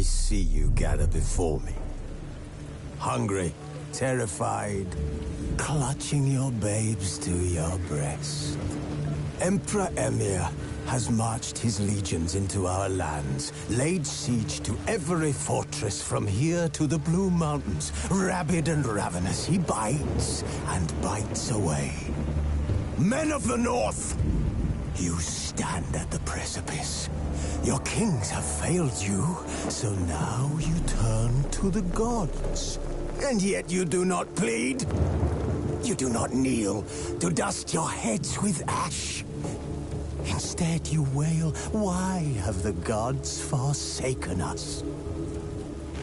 see you gather before me. Hungry, terrified, clutching your babes to your breast. Emperor Emhyr has marched his legions into our lands, laid siege to every fortress from here to the Blue Mountains. Rabid and ravenous, he bites and bites away. Men of the North, you stand at the precipice. Your kings have failed you, so now you turn to the gods. And yet you do not plead. You do not kneel to dust your heads with ash. Instead you wail, why have the gods forsaken us?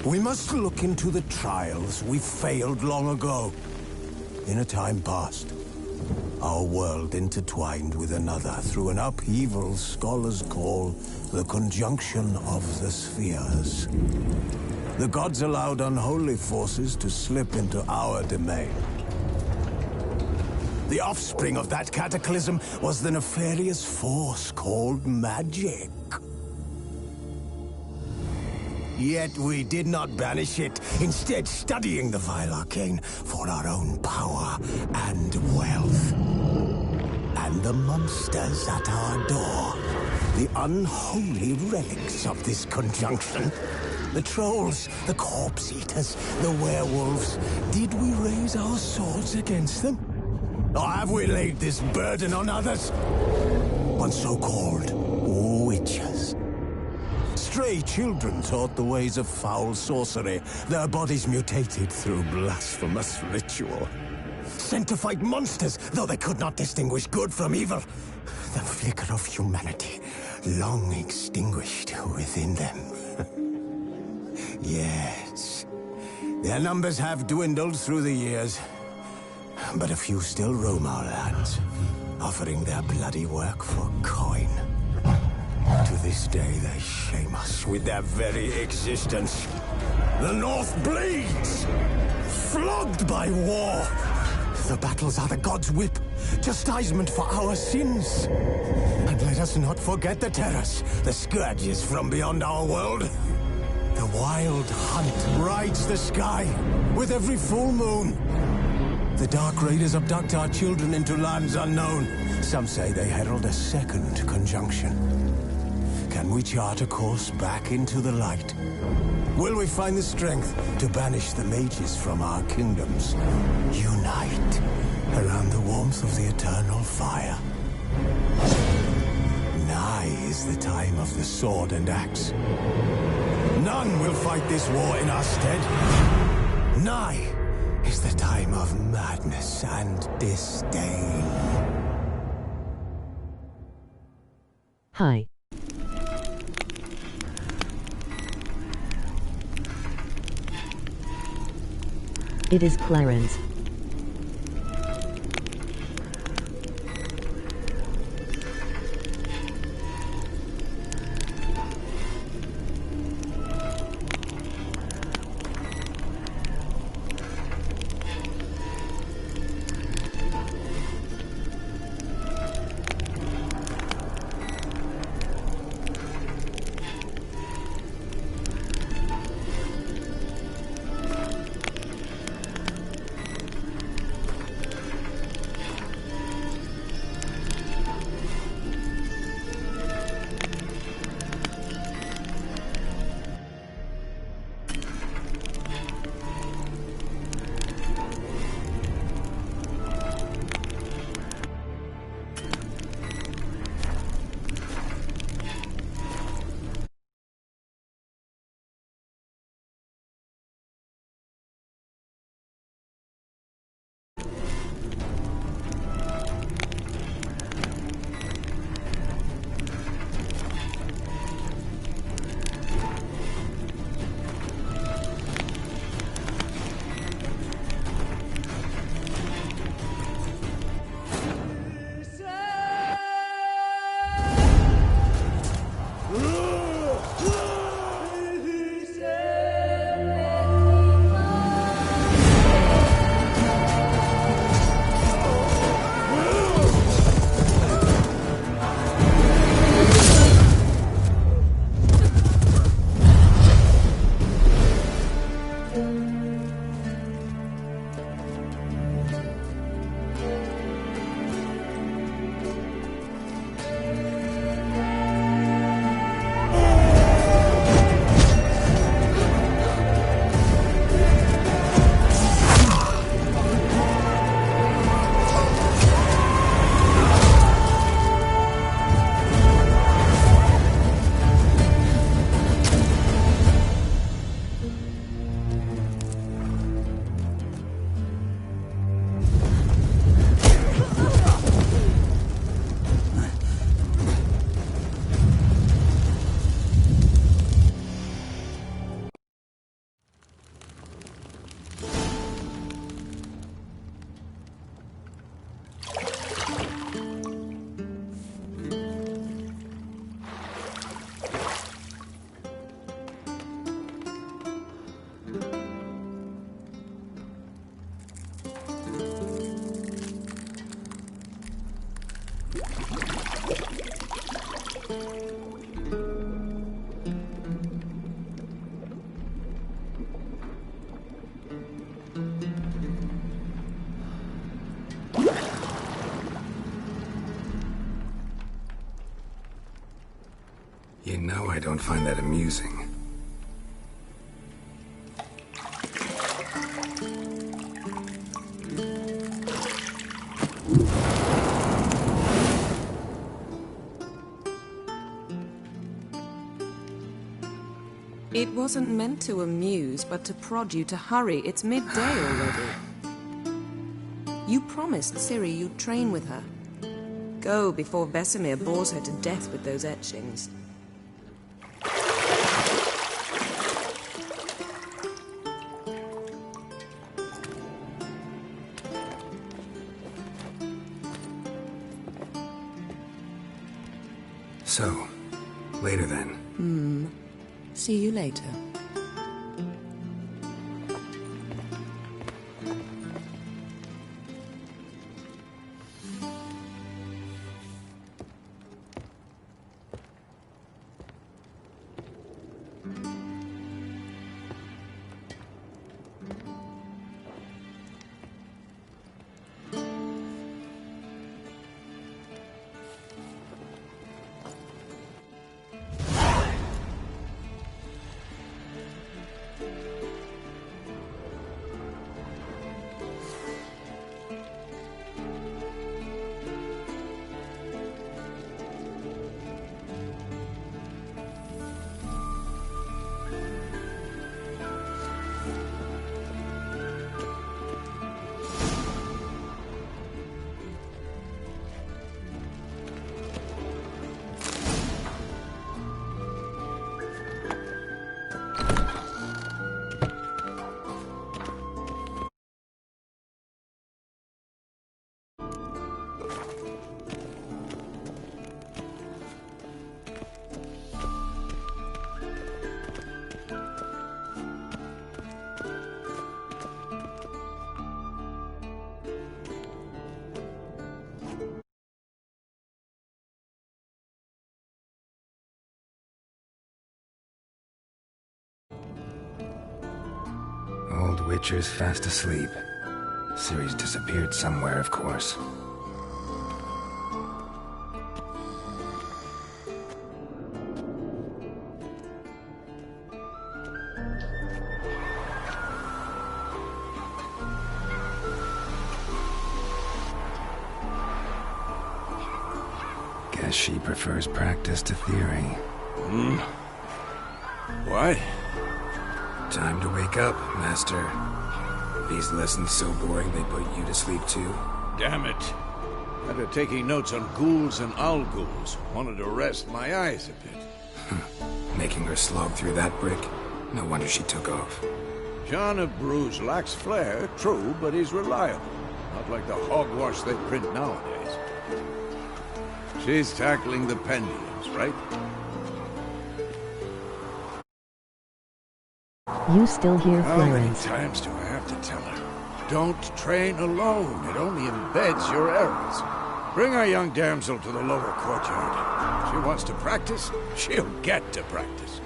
We must look into the trials we failed long ago. In a time past, our world intertwined with another through an upheaval scholars call the conjunction of the spheres. The gods allowed unholy forces to slip into our domain. The offspring of that cataclysm was the nefarious force called magic. Yet we did not banish it, instead studying the vile arcane for our own power and wealth. And the monsters at our door, the unholy relics of this conjunction. The trolls, the corpse-eaters, the werewolves. Did we raise our swords against them? Or have we laid this burden on others? On so-called witches. Stray children taught the ways of foul sorcery, their bodies mutated through blasphemous ritual. Sent to fight monsters, though they could not distinguish good from evil. The flicker of humanity, long extinguished within them. Yes, their numbers have dwindled through the years. But a few still roam our lands, offering their bloody work for coin. To this day, they shame us with their very existence. The North bleeds, flogged by war. The battles are the gods' whip, chastisement for our sins. And let us not forget the terrors, the scourges from beyond our world. The wild hunt rides the sky with every full moon. The Dark Raiders abduct our children into lands unknown. Some say they herald a second conjunction. Can we chart a course back into the light? Will we find the strength to banish the mages from our kingdoms? Unite around the warmth of the eternal fire. Nigh is the time of the sword and axe. None will fight this war in our stead. Nigh is the time of madness and disdain. Hi. It is Clarence. You know I don't find that amusing. It wasn't meant to amuse, but to prod you to hurry. It's midday already. You promised Ciri you'd train with her. Go before Vesemir bores her to death with those etchings. So, later then. See you later. Old Witcher's fast asleep. Ciri's disappeared somewhere, of course. Guess she prefers practice to theory. What? Time to wake up, Master. These lessons so boring they put you to sleep too? Damn it. After taking notes on ghouls and owl ghouls, wanted to rest my eyes a bit. Making her slog through that brick? No wonder she took off. John of Bruges lacks flair, true, but he's reliable. Not like the hogwash they print nowadays. She's tackling the pendulums, right? You still hear How many Clarence? times do I have to tell her? Don't train alone. It only embeds your errors. Bring our young damsel to the lower courtyard. She wants to practice, she'll get to practice.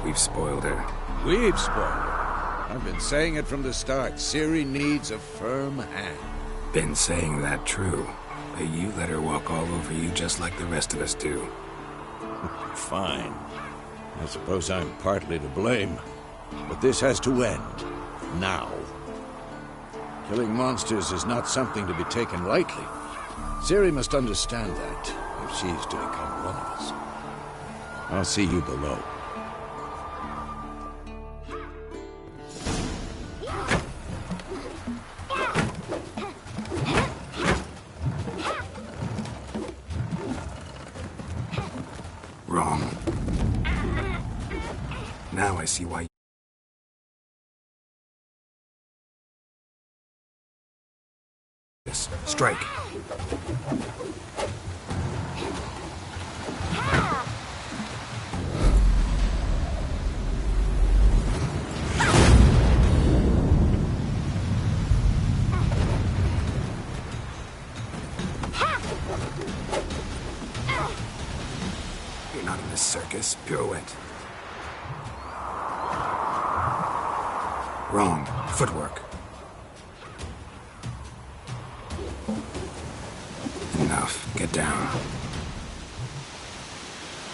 We've spoiled her. We've spoiled her. I've been saying it from the start. Ciri needs a firm hand. Been saying that true. But you let her walk all over you just like the rest of us do. Fine. I suppose I'm partly to blame. But this has to end. Now. Killing monsters is not something to be taken lightly. Ciri must understand that, if she's to become one of us. I'll see you below. Wrong. Now I see why. Strike. You're not in this circus. Pirouette. Wrong. Footwork. Enough. Get down.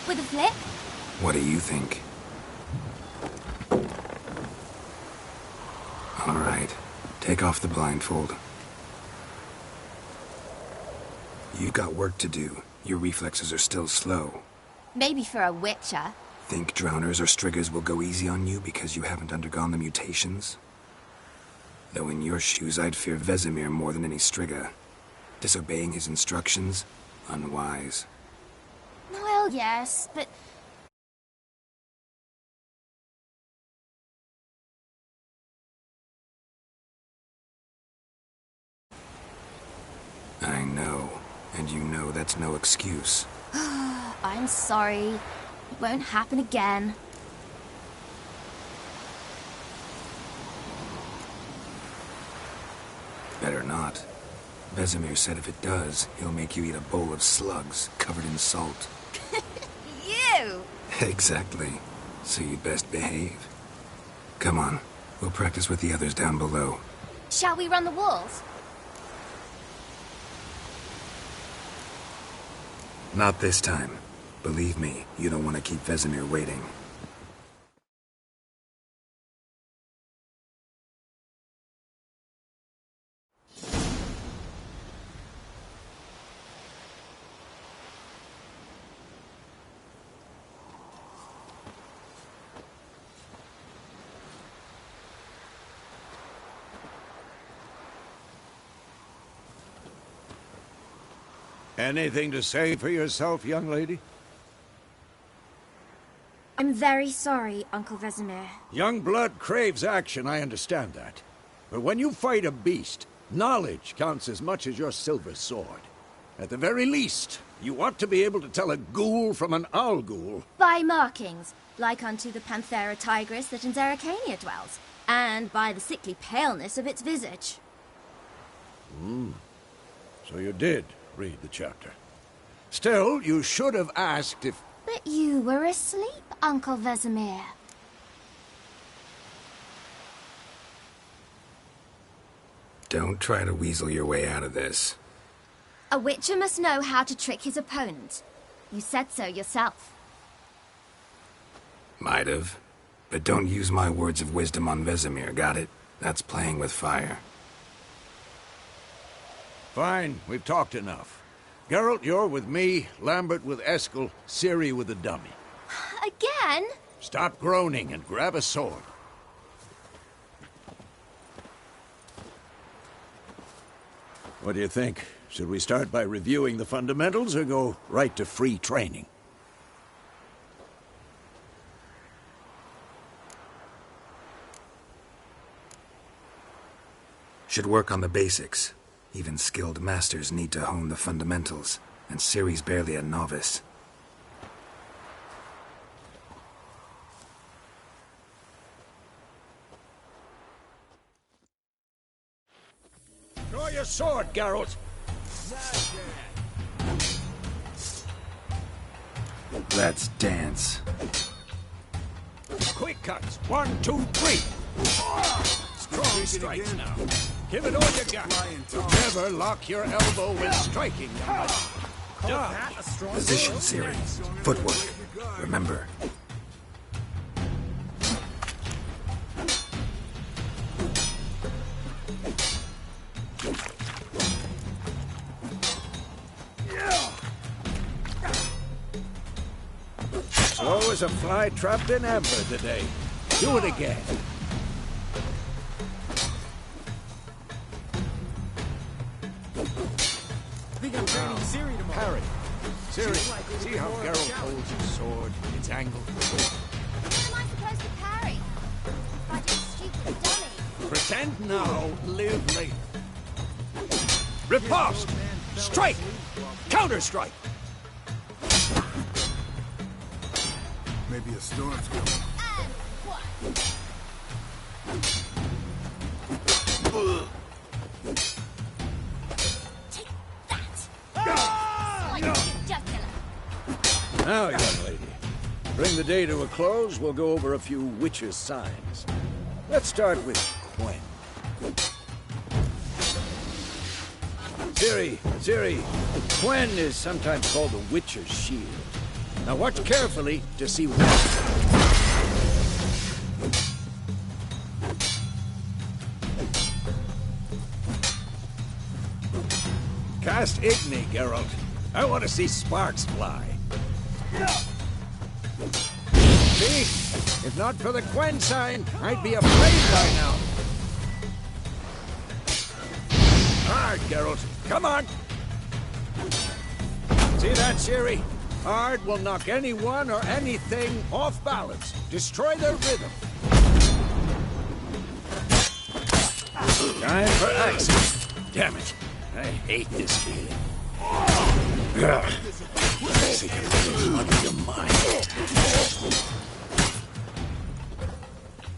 With a flip? What do you think? All right. Take off the blindfold. You got work to do. Your reflexes are still slow. Maybe for a witcher. Think drowners or striggers will go easy on you because you haven't undergone the mutations? Though in your shoes, I'd fear Vesemir more than any strigger. Disobeying his instructions? Unwise. Well, yes, but... I know. And you know that's no excuse. I'm sorry. It won't happen again. Better not. Vesemir said if it does, he'll make you eat a bowl of slugs covered in salt. You! Exactly. So you'd best behave. Come on. We'll practice with the others down below. Shall we run the walls? Not this time. Believe me, you don't want to keep Vesemir waiting. Anything to say for yourself, young lady? I'm very sorry, Uncle Vesemir. Young blood craves action, I understand that. But when you fight a beast, knowledge counts as much as your silver sword. At the very least, you ought to be able to tell a ghoul from an owl ghoul. By markings, like unto the Panthera tigris that in Zerrikania dwells, and by the sickly paleness of its visage. So you did read the chapter. Still, you should have asked if... But you were asleep, Uncle Vesemir. Don't try to weasel your way out of this. A witcher must know how to trick his opponent. You said so yourself. Might have. But don't use my words of wisdom on Vesemir, got it? That's playing with fire. Fine, we've talked enough. Geralt, you're with me, Lambert with Eskel, Ciri with the dummy. Again? Stop groaning and grab a sword. What do you think? Should we start by reviewing the fundamentals or go right to free training? Should work on the basics. Even skilled masters need to hone the fundamentals, and Ciri's barely a novice. Draw your sword, Geralt! Let's dance. Quick cuts. 1, 2, 3. Strong strikes now. Give it all you got. Never lock your elbow when striking. Position, Siri. Footwork. Remember. Slow as a fly trapped in amber today. Do it again. I think I'm training Siri tomorrow. Parry. Siri, see how Geralt holds his sword? It's angled. How am I supposed to parry? Like a stupid dummy. Pretend now, live later. Riposte! Strike! Counter-strike! Maybe a storm's coming. And what? Take that! Like jugular. Now, young lady, bring the day to a close. We'll go over a few witches' signs. Let's start with Quen. Ciri, Quen is sometimes called the Witcher's Shield. Now watch carefully to see what... Cast Igni, Geralt. I want to see sparks fly. See? If not for the Quen sign, I'd be afraid by now. Hard, Geralt. Come on! See that, Ciri? Hard will knock anyone or anything off balance. Destroy their rhythm. Time for action. Damn it. I hate this feeling. Ugh. See if it'll under your mind.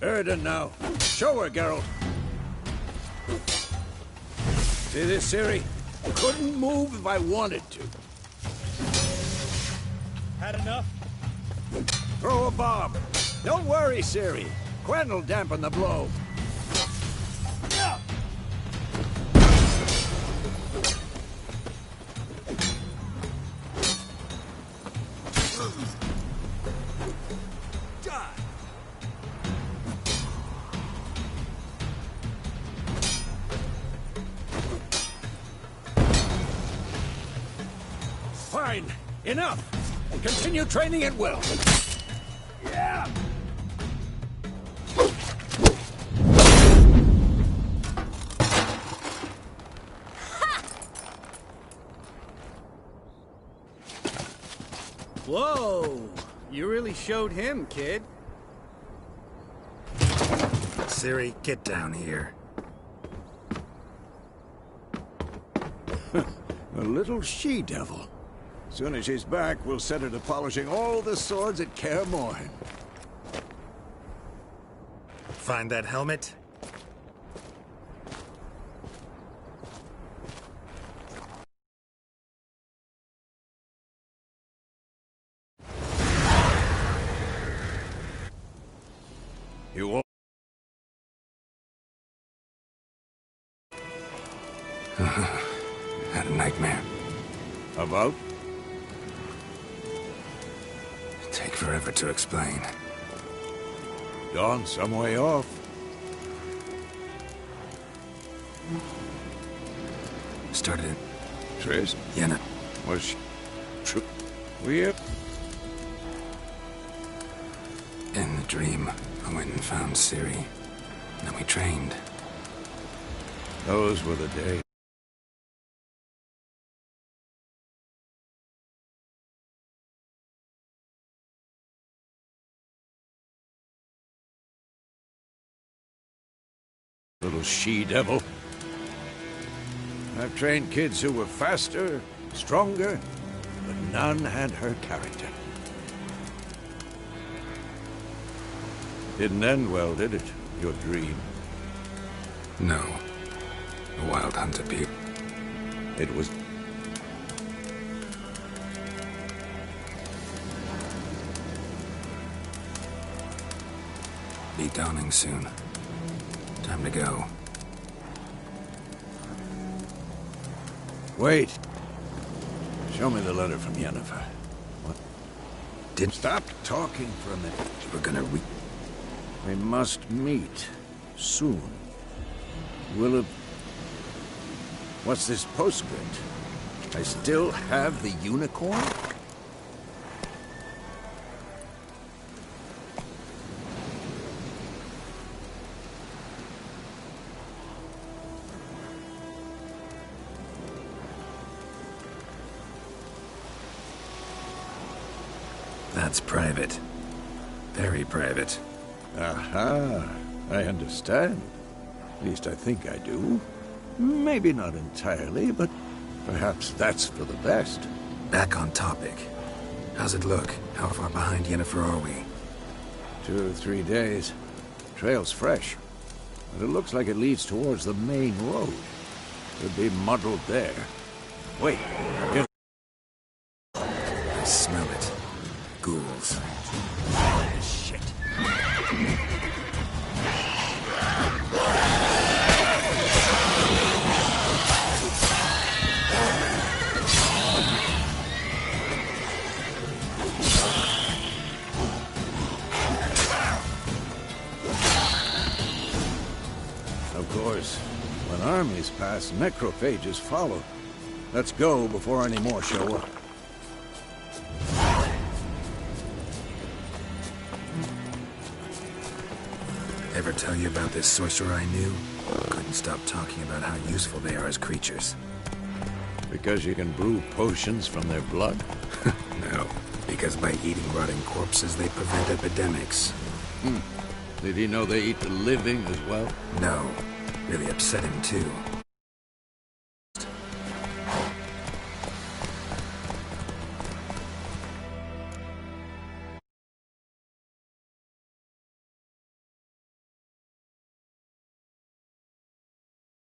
Erden now. Show her, Geralt. See this, Ciri? Couldn't move if I wanted to. Had enough? Throw a bomb. Don't worry, Ciri. Quen will dampen the blow. Fine. Enough. Continue training at will. Yeah. Whoa! You really showed him, kid. Ciri, get down here. A little she-devil. Soon as she's back, we'll set her to polishing all the swords at Kaer Morhen. Find that helmet? You won't... Had a nightmare. About? Take forever to explain. Gone some way off. Started in Triss? Yenna. Was she... True? We... In the dream, I went and found Ciri. And then we trained. Those were the days. Little she-devil. I've trained kids who were faster, stronger, but none had her character. Didn't end well, did it? Your dream? No. The Wild Hunt appeared. It was... be dawning soon. Time to go. Wait. Show me the letter from Yennefer. What? Stop talking for a minute. We're gonna We must meet. Soon. Will it... What's this postscript? I still have the unicorn? That's private. Very private. Aha. I understand. At least I think I do. Maybe not entirely, but perhaps that's for the best. Back on topic. How's it look? How far behind Yennefer are we? 2 or 3 days. Trail's fresh. But it looks like it leads towards the main road. Could be muddled there. Wait. I smell it. Ghouls. Shit. Of course, when armies pass, necrophages follow. Let's go before any more show up. Ever tell you about this sorcerer I knew? Couldn't stop talking about how useful they are as creatures. Because you can brew potions from their blood? No, because by eating rotting corpses, they prevent epidemics. Did he know they eat the living as well? No, really upset him too.